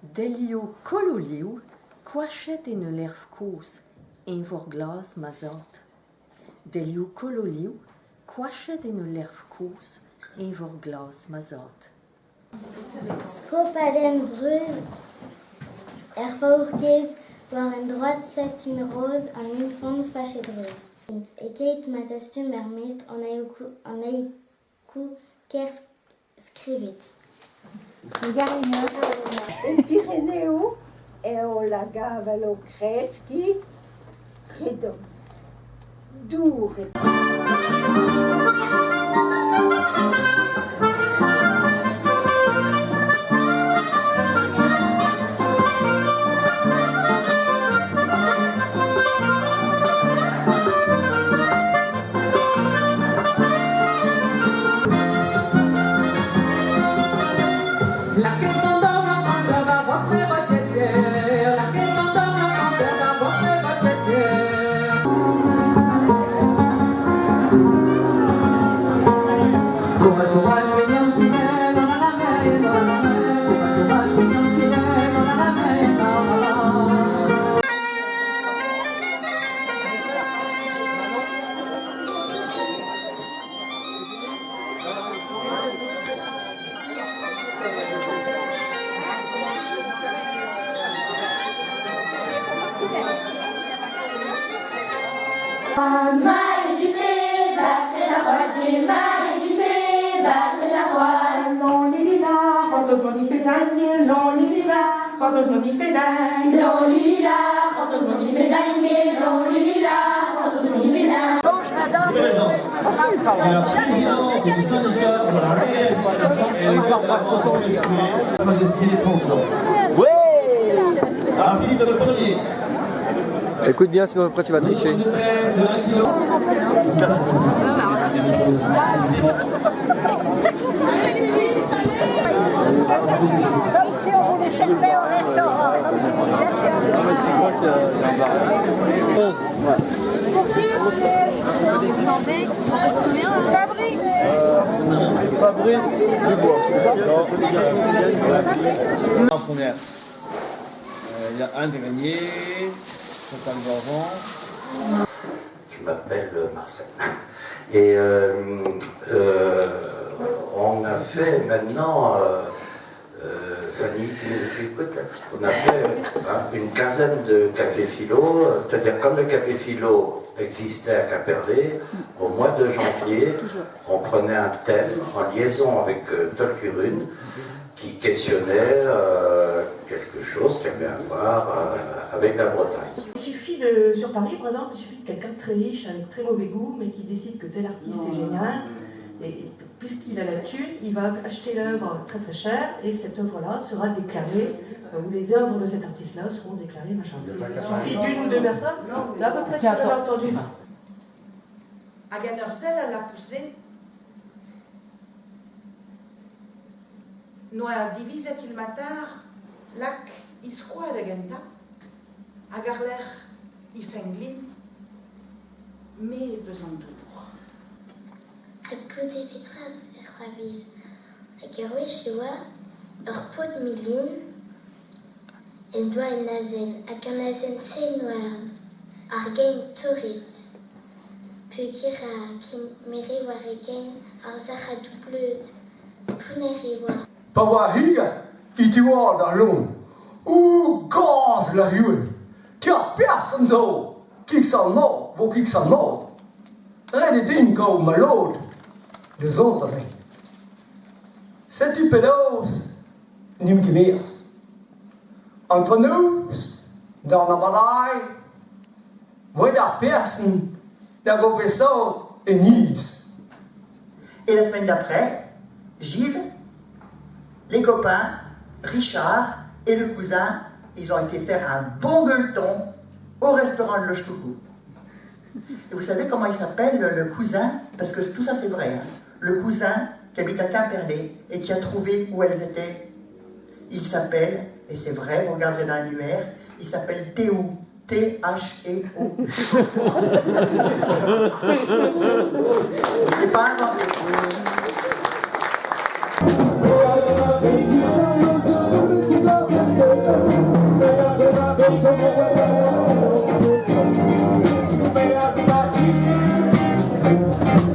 Delio cololiu, quachet in lerfcos, in vorglas mazot. Delio cololiu, quachet in lerfcos, in vorglas mazot. Scopadems ruse, erpaurkez, war een droite satine rose en une fond fâchée de rose. Et Kate matastum mermist en aiku ker scrivit. Il Pireneu e o la gavalo cresci, credo, dure. La que t'endort la mande va voir tes bottes, la que t'endort la mande va voir tes bottes. Courage, courage, mignon fidèle, on a la mer, on a la mer. Courage, courage, mignon fidèle, on a la mer, on a la mer. Maille du C, batterait la voile, des mailles du C, batterait la voile. Non, lila, quand on dit fait dingue, non, lila, quand on dit fait dingue. Non, lila, quand on dit fait dingue, non, lila, quand on dit fait dingue. La présidente du syndicat pour la réhabilitation et les parcours destinés transgenres. Oui. Ah, Philippe de Fournier. Écoute bien, sinon après tu vas tricher. Comme si on voulait s'élever au restaurant, comme si vous étiez Santé, Fabrice. Fabrice Dubois. En première, il y a un des gagnés, Chantal Gorvan. Je m'appelle Marcel. Et on a fait maintenant, Fanny, tu écoutes, on a fait une quinzaine de cafés philo, c'est-à-dire quand le café philo existait à Quimperlé, au mois de janvier, on prenait un thème en liaison avec Tolkurun qui questionnait quelque chose qui avait à voir avec la Bretagne. Il suffit sur Paris, par exemple, il suffit de quelqu'un de très riche, avec très mauvais goût, mais qui décide que tel artiste est génial. Et puisqu'il a la thune, il va acheter l'œuvre très très chère, et cette œuvre-là sera déclarée, ou les œuvres de cet artiste-là seront déclarées, machin. Il suffit d'une ou deux personnes, c'est à peu près ce que j'avais entendu. À Gannersel, elle a poussé. Nous a divisé il matar, lac isquoa de genta, à Garler, ifenglin, mais de Zantour. À côté Petras, Ravis, à Garwishiwa, Orpot Milin, et doit une nazen, à qu'un nazen c'est noir, Argain Torit, puis Kira, qui mérite voir Argain, Arzara doubleux, Puneriwa. Pawahiga, qui tu vois dans l'eau, ou gaz la rue, tiens, personne d'eau, qui s'en mord, vos qui s'en mord. Un des dingo malade, des autres. C'est du pédos, nimgimiers. Entre nous, dans la bataille, voilà personne, d'un professeur et Nice. Et la semaine d'après, Gilles, les copains, Richard et le cousin, ils ont été faire un bon gueuleton au restaurant de Loche-Coucou. Et vous savez comment il s'appelle le cousin? Parce que tout ça c'est vrai. Hein. Le cousin qui habite à Quimperlé et qui a trouvé où elles étaient. Il s'appelle, et c'est vrai, vous regarderez dans l'annuaire, il s'appelle Théo. T-H-E-O. C'est pas inventé. Thank you.